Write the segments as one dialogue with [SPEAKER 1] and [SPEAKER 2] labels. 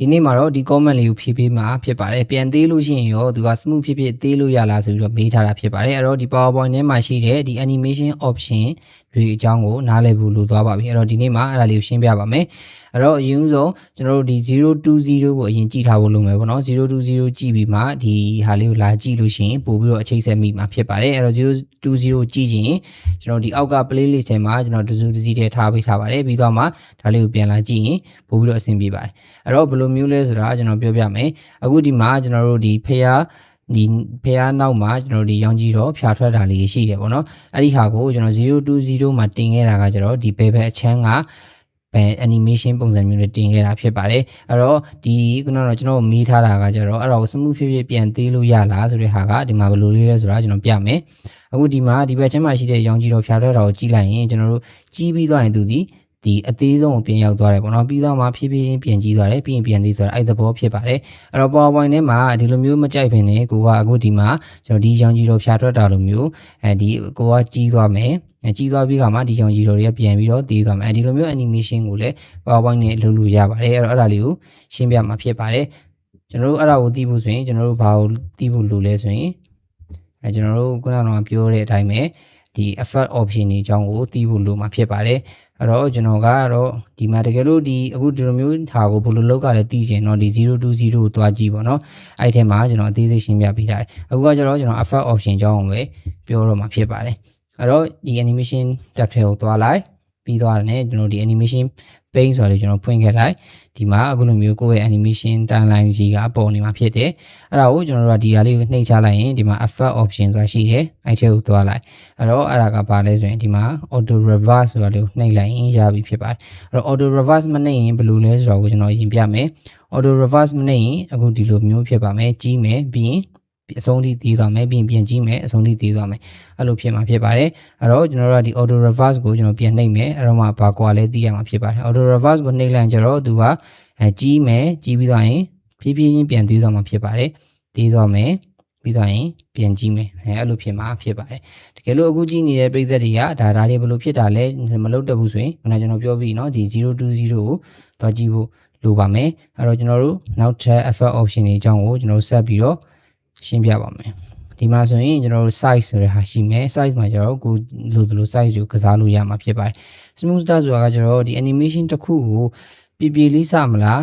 [SPEAKER 1] ဒီနေ့မှာတော့ဒီ comment လေးကိုဖြည့်ပေးမှာဖြစ်ပါတယ်ပြန်သေးလို့ရှိရင်ရောသူက smooth ဖြစ်ဖြစ်သေးလို့ရလားဆိုပြီးတော့မေးထားတာဖြစ်ပါတယ်အဲ့တော့ဒီ PowerPoint ထဲမှာရှိတဲ့ဒီ animation option တွေအကြောင်းကိုနားလည်ဖို့လိုသွားပါပြီအဲ့တော့ဒီနေ့မှာအဲ့ဒါလေးကိုရှင်းပြပါမယ်အဲ့တော့အရင်ဆုံးကျွန်တော်တို့ဒီ020ကိုအရင်ကြည့်ထားဖို့လိုမယ်ပေါ့နော်020ကြည့်ပြီးမှဒီဟာလေးကိုလာကြည့်လို့ရှိရင်ပို့ပြီးတော့အချိန်ဆက်မိမှာဖြစ်ပါတယ်အဲ့တော့020ကြည့်ရင်ကျွန်တော်ဒီအောက်က playlist ထဲမှာကျွန်တော်တစုတစည်းထဲထားပေးထားပါတယ်ပြီးတော့မှဒါလေးကိုပြန်လာကြည့်ရင်ပို့ပြီးတော့အဆင်ပြေပါတယ်အဲ့တော့ဘယ်လိုမျိုးလဲဆိုတာကျွန်တော်ပြောပြမယ်အခုဒီမှာကျွန်တော်တို့ဒီဖျားနောက်မှာကျွန်တော်ဒီရောင်ကြီးတော့ဖြာထွက်တာလေးရှိတယ်ပေါ့နော်အဲ့ဒီဟာကိုကျွန်တော်020မှာတင်ခဲ့တာကကျွန်တော်ဒီဘယ်အချမ်းကanimation ပုံစံမျိုးနဲ့တင်ခဲ့တာဖြစ်ပါတယ်အဲ့တော့ဒီခုနကတော့ကျွန်တော်မေးထားတာကကျတော့အဲ့တော့ smooth ဖြစ်ဖြစ်ပြန်သေးလို့ရလားဆိုတဲ့ဟာကဒီမှာဘယ်လိုလေးလဲဆိုတာကျွန်တော်ပြမယ်အခုဒီမှာဒီဘက်ချမ်းမှာရှိတဲ့ရောင်ကြီးတော့ဖြာထွက်တာကိုကြည့်လိုက်ရင်ကျွန်တော်တို့ကြီးပြီးသွားရင်သူဒီအသေးဆုံးကိုပြန်ရောက်သွားတယ်ပေါ့နော်ပြီးတော့မှဖြည်းဖြည်းချင်းပြန်ကြီးသွားတယ်ပြီးရင်ပြန်သေးသွားတယ်အဲ့သဘောဖြစ်ပါတယ်အဲ့တော့ PowerPoint ထဲမှာဒီလိုမျိုးမကြိုက်ဖ ೇನೆ ကိုကအခုဒီမှာကျွန်တော်ဒီရောင်ကြီးတော့ဖြာထွက်တာလိုမျိုးဒီကိုကကြီးသွားမယ်ကြီးသွားပြီးခါမှာဒီရောင်ကြီးတော့တွေကပြန်ပြီးတော့သေးသွားမယ်ဒီလိုမျိုး animation ကိုလည်း PowerPoint နဲ့လုပ်လို့ရပါတယ်အဲ့တော့အဲ့ဒါလေးကိုရှင်းပြမှာဖြစ်ပါတယ်ကျွန်တော်တို့အဲ့ဒါကိုသိဖို့ဆိုရင်ကျွန်တော်တို့ဘာကိုသိဖို့လိုလဲဆိုရင်ကျွန်တော်တို့ခုနကပြောတဲ့အတိုင်းပဲဒီ effect option တွေအကြောင်းကိုသိဖို့လိုမှာဖြစ်ပါတယ်အဲ့တော့ကျွန်တော်ကတော့ဒီမှာတကယ်လို့ဒီအခုဒီလိုမျိုးဟာကိုဘယ်လိုလုပ်ကြလဲသိချင်တော့ဒီ020ကိုတွားကြည့်ပါတော့အဲ့ထဲမှာကျွန်တော်အသေးစိတ်ရှင်းပြပေးထားတယ်အခုကကျတော့ကျွန်တော် effect option အကြောင်းကိုပဲပြောတော့မှာဖြစ်ပါတယ်အဲ့တော့ဒီ animation tab ထဲကိုတွားလိုက်ပြီးသွားတယ်ကျွန်တော်ဒီ animation pane ဆိုတာလေးကျွန်တော်ဖွင့်ခဲ့လိုက်ဒီမှာအခုလိုမျိုးကိုယ့်ရဲ့ animation timeline ကြီးကပေါ်နေမှာဖြစ်တယ်အဲ့ဒါကိုကျွန်တော်တို့ကဒီဟာလေးကိုနှိပ်ချလိုက်ရင်ဒီမှာ effect option ဆိုတာရှိတယ်အဲ့ထဲကိုသွားလိုက်အဲ့တော့အဲ့ဒါကဘာလဲဆိုရင်ဒီမှာ auto reverse ဆိုတာလေးကိုနှိပ်လိုက်ရင်ရပြီဖြစ်ပါတယ်အဲ့တော့ auto reverse မနှိပ်ရင်ဘယ်လိုလဲဆိုတော့ကိုကျွန်တော်ရင်ပြမယ် auto reverse မနှိပ်ရင်အခုဒီလိုမျိုးဖြစ်ပါမယ်ကြီးမယ်ပြီးရင်အဆုံးထိသေးသွားမယ်ပြီးရင်ပြန်ကြည့်မယ်အဆုံးထိသေးသွားမယ်အဲ့လိုဖြစ်မှာဖြစ်ပါတယ်အဲ့တော့ကျွန်တော်တို့ကဒီ auto reverse ကိုကျွန်တော်ပြန်နှိပ်မယ်အဲ့တော့မှဘာကွာလဲသိရမှာဖြစ်ပါတယ် auto reverse ကိုနှိပ်လိုက်ကြတော့သူကကြီးမယ်ကြီးပြီးသွားရင်ဖြည်းဖြည်းချင်းပြန်သေးသွားမှာဖြစ်ပါတယ်သေးသွားမယ်ပြီးသွားရင်ပြန်ကြည့်မယ်အဲ့လိုဖြစ်မှာဖြစ်ပါတယ်တကယ်လို့အခုကြည့်နေတဲ့ပရိသတ်တွေကဒါတွေဘယ်လိုဖြစ်တာလဲမလုပ်တတ်ဘူးဆိုရင်ခုနကျွန်တော်ပြောပြီးเนาะဒီ020ကိုသွားကြည့်ဖို့လိုပါမယ်အဲ့တော့ကျွန်တော်တို့နောက်ထပ် effect option တွေအကြောင်းကိုကျွန်တော်ဆက်ပြီးတော့ရှင်းပြပါမယ်ဒီမှာဆိုရင်ကျွန်တော်တို့ size ဆိုတဲ့ဟာရှိမယ် size မှာကျတော့ကိုလို size ကိုကစားလို့ရမှာဖြစ်ပါတယ် smooth start ဆိုတာကကျတော့ဒီ animation တစ်ခုကိုပြေလေးစမလာ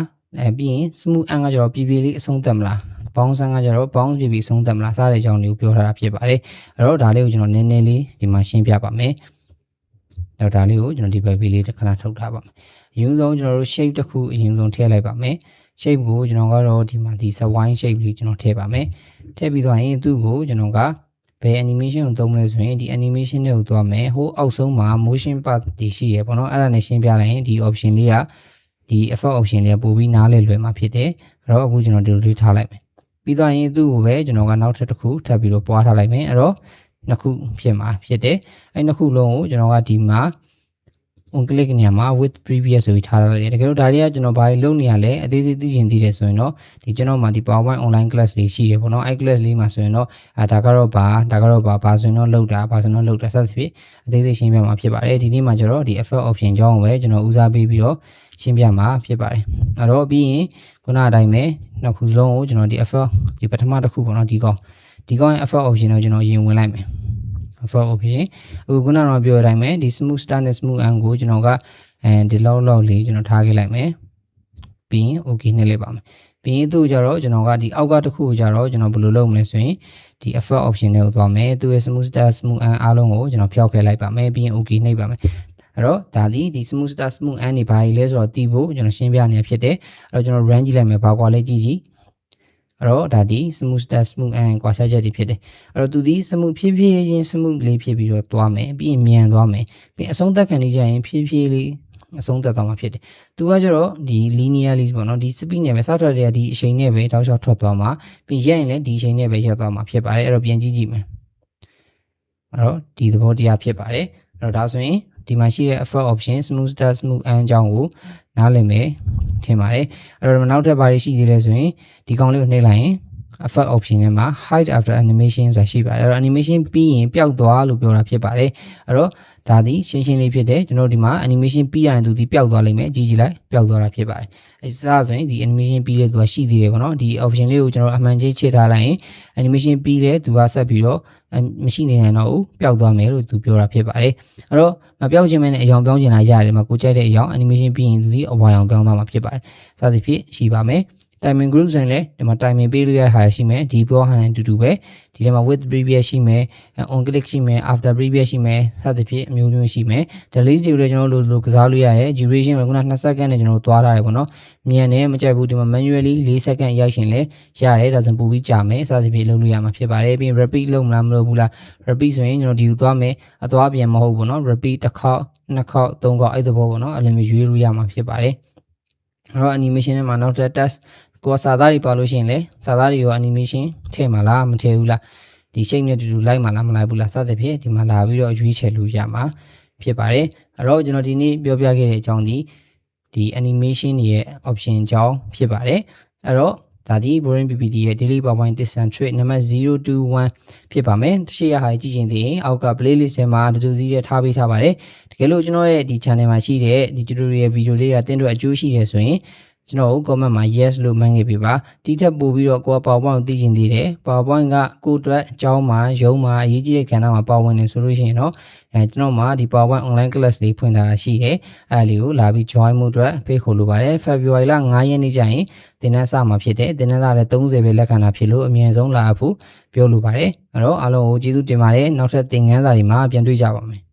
[SPEAKER 1] းပြီးရင် smooth end ကကျတော့ပြေလေးအဆုံးသတ်မလားဘောင်းဆန်းကကျတော့ဘောင်းပြေအဆုံးသတ်မလားစတဲ့အကြောင်းတွေကိုပြောထားတာဖြစ်ပါတယ်အဲ့တော့ဒါလေးကိုကျွန်တော်နည်းနည်းလေးဒီမှာရှင်းပြပါမယ်တော့ဒါလေးကိုကျွန်တော်ဒီဘက်ဘေးလေးတစ်ခဏထုတ်ထားပါမယ်အရင်ဆုံးကျွန်တော်တို့ shape တစ်ခုအရင်ဆုံးထည့်လိုက်ပါမယ်shape ကိုကျွန်တော်ကတော့ဒီမှာဒီ swine shape လေးကျွန်တော်ထည့်ပါမယ်ထည့်ပြီးသွားရင်သူ့ကိုကျွန်တော်ကဘယ် animation ကိုသုံးမလဲဆိုရင်ဒီ animation တွေကိုသွားမယ်ဟိုအောက်ဆုံးမှာ motion path တွေရှိရပေါ့နော်အဲ့ဒါနဲ့ရှင်းပြလိုက်ရင်ဒီ option လေးကဒီ effect option လေးကပို့ပြီးနားလည်လွယ်မှာဖြစ်တယ်အဲ့တော့အခုကျွန်တော်ဒီလိုလေးထားလိုက်မယ်ပြီးသွားရင်သူ့ကိုပဲကျွန်တော်ကနောက်ထပ်တစ်ခုထပ်ပြီးတော့ပွားထားလိုက်မယ်အဲ့တော့နှစ်ခုဖြစ်မှာဖြစ်တယ်အဲ့နှစ်ခုလုံးကိုကျွန်တော်ကဒီမှာ on click နေရာမှာ with previous ဆိုပြီးထားလိုက်တယ်တကယ်လို့ဒါတွေကကျွန်တော်ဘာတွေလုပ်နေရလဲအသေးစိတ်သိချင်သေးတယ်ဆိုရင်တော့ဒီကျွန်တော်မှာဒီ PowerPoint online class လေးရှိတယ်ပေါ့နော်အဲ့ class လေးမှာဆိုရင်တော့ဒါကတော့ဘာဆိုရင်တော့လောက်တာဘာဆိုရင်တော့လောက်တာစသဖြင့်အသေးစိတ်ရှင်းပြမှာဖြစ်ပါတယ်ဒီနေ့မှာကျတော့ဒီ effect option ကြောင်းကိုပဲကျွန်တော်ဦးစားပေးပြီးတော့ရှင်းပြမှာဖြစ်ပါတယ်အဲ့တော့ပြီးရင်ခုနအတိုင်းပဲနှစ်ခုစလုံးကိုကျွန်တော်ဒီ effect ဒီပထမတစ်ခုပေါ့နော်ဒီကောင်ရဲ့ effect option ကိုကျွန်တော်ရင်ဝင်လိုက်မယ်effect option အခုခုနကတော့ပြောရတိုင်းပဲဒီ smooth start နဲ့ smooth end ကိုကျွန်တော်ကဒီလောက်လေးကျွန်တော်ထားခဲ့လိုက်မယ်ပြီးရင် okay နှိပ်လိုက်ပါမယ်ပြီးရင်သူ့ကြတော့ကျွန်တော်ကဒီအောက်ကတစ်ခုကိုကြတော့ကျွန်တော်ဘယ်လိုလုပ်မလဲဆိုရင်ဒီ effect option တွေကိုသွားမယ်သူ့ရဲ့ smooth start smooth end အားလုံးကိုကျွန်တော်ဖျောက်ခဲ့လိုက်ပါမယ်ပြီးရင် okay နှိပ်ပါမယ်အဲ့တော့ဒါဒီ smooth start smooth end တွေဘာကြီးလဲဆိုတော့တီးဖို့ကျွန်တော်ရှင်းပြနေဖြစ်တယ်အဲ့တော့ကျွန်တော် run ကြည့်လိုက်မယ်ဘာကွာလဲကြည့်အဲ့တော့ဒါဒီ smooth start smooth end ကွာခြားချက်တွေဖြစ်တယ်အဲ့တော့သူဒီ smooth ဖြည်းဖြည်းချင်း smooth လေးဖြစ်ပြီးတော့သွားမယ်ပြီးရင်မြန်သွားမယ်ပြီးအဆုံးသက်ခံနေကြရင်ဖြည်းဖြည်းလေးအဆုံးသက်သွားမှာဖြစ်တယ်သူကကျတော့ဒီ linearly ပေါ့နော်ဒီ speed နဲ့ပဲစောက်ထွက်တွေကဒီအချိန်နဲ့ပဲတောက်လျှောက်ထွက်သွားမှာပြီးရက်ရင်လည်းဒီအချိန်နဲ့ပဲရက်သွားမှာဖြစ်ပါတယ်အဲ့တော့ပြန်ကြည့်မယ်အဲ့တော့ဒီသဘောတရားဖြစ်ပါတယ်အဲ့တော့ဒါဆိုရင်ဒီမှာရှိတဲ့ effect option smooth start smooth end အကြောင်းကိုနားလည်မယ်ထင်ပါတယ်အဲ့တော့နောက်ထပ်ဘာတွေရှိသေးလဲဆိုရင်ဒီကောင်လေးကိုနှိပ်လိုက်ရင် effect option ထဲမှာ hide after animation ဆိုတာရှိပါတယ်အဲ့တော့ animation ပြီးရင်ပျောက်သွားလို့ပြောတာဖြစ်ပါတယ်အဲ့တော့ဒါသည်ရှင်းရှင်းလေးဖြစ်တယ်ကျွန်တော်ဒီမှာ animation ပြီးရရင်သူဒီပျောက်သွားလိမ့်မယ်ကြည့်ကြည့်လိုက်ပျောက်သွားတာဖြစ်ပါတယ်အဲစားဆိုရင်ဒီ animation ပြီးတဲ့သူကရှိသေးတယ်ပေါ့နော်ဒီ option လေးကိုကျွန်တော်အမှန်ကြီးချစ်ထားလိုက်ရင် animation ပြီးတဲ့သူကဆက်ပြီးတော့မရှိနေနိုင်တော့ဘူးပျောက်သွားမယ်လို့သူပြောတာဖြစ်ပါတယ်အဲ့တော့မပျောက်ခြင်းမဲ့နဲ့အရောင်ပြောင်းချင်တာရတယ်မှာကိုကြိုက်တဲ့အရောင် animation ပြီးရင်သူဒီအဝါရောင်ပြောင်းသွားမှာဖြစ်ပါတယ်စသဖြင့်ရှိပါမယ်timing group ဆိုရင်လည်းဒီမှာ timing ပေးလို့ရဟာရှိမယ်ဒီပြောဟာနဲ့အတူတူပဲဒီထဲမှာ with previous ရှိမယ် on click ရှိမယ် after previous ရှိမယ်စသဖြင့်အမျိုးမျိုးရှိမယ် delete တွေကိုလည်းကျွန်တော်တို့ကစားလို့ရတယ် duration ကခုန2 second နဲ့ကျွန်တော်သွားထားတယ်ပေါ့နော်မြန်တယ်မကြိုက်ဘူးဒီမှာ manually 4 second ရိုက်ရှင်လဲရတယ်ဒါဆိုပိုပြီးကြာမယ်စသဖြင့်လုပ်လို့ရမှာဖြစ်ပါတယ်ပြီး repeat လုပ်မလားမလုပ်ဘူးလား repeat ဆိုရင်ကျွန်တော်ဒီကိုသွားမယ်အသွားပြန်မဟုတ်ဘူးနော် repeat တစ်ခေါက်နှစ်ခေါက်သုံးခေါက်အဲ့သဘောပေါ့နော်အဲ့လိုမျိုးရွေးလို့ရမှာဖြစ်ပါတယ်အဲ့တော့ animation ထဲမှာနောက်ထပ် test ကိုစာသားတွေပါလို့ရှိရင်လေစာသားတွေရော animation ထည့်မှာလားမထည့်ဘူးလားဒီ shape နဲ့တူတူလိုက်မှာလားမလိုက်ဘူးလားစသဖြင့်ဒီမှာလာပြီးတော့ရွေးချယ်လို့ရမှာဖြစ်ပါတယ်အဲ့တော့ကျွန်တော်ဒီနေ့ပြောပြခဲ့တဲ့အကြောင်းဒီ animation ရဲ့ option အကြောင်းဖြစ်ပါတယ်အဲ့တော့ဒါဒီ Boring PPT ရဲ့ daily PowerPoint tips and trick နံပါတ်021ဖြစ်ပါမယ်တရှိရဟာကြည့်ရင်သိရင်အောက်က playlist ထဲမှာတူတူစီးရထားပေးထားပါတယ်တကယ်လို့ကျွန်တော်ရဲ့ဒီ channel မှာရှိတဲ့ဒီ tutorial video လေးကတင်းတော့အကျိုးရှိတယ်ဆိုရင်ကျွန်တော် comment မှာ yes လို့မှန်းခဲ့ပေးပါဒီထက်ပိုပြီးတော့ကိုက PowerPoint ကိုသိချင်သေးတယ် PowerPoint ကကိုအတွက်အကြောင်းမှာရုံးမှာအရေးကြီးတဲ့ကဏ္ဍမှာပါဝင်နေဆိုလို့ရှိရင်တော့ကျွန်တော်မှာဒီ PowerPoint online class လေးဖွင့်ထားတာရှိတယ်အဲ့လေးကိုလာပြီး join မှုအတွက်ဖိတ်ခေါ်လိုပါတယ် February လ9 ရက်နေ့ကျရင်သင်တန်းစမှာဖြစ်တယ်သင်တန်းစလည်း30ပဲလက်ခံတာဖြစ်လို့အမြင့်ဆုံးလာဖို့ပြောလိုပါတယ်အဲ့တော့အားလုံးကိုကျေးဇူးတင်ပါတယ်နောက်ထပ်သင်ခန်းစာတွေမှာပြန်တွေ့ကြပါမယ်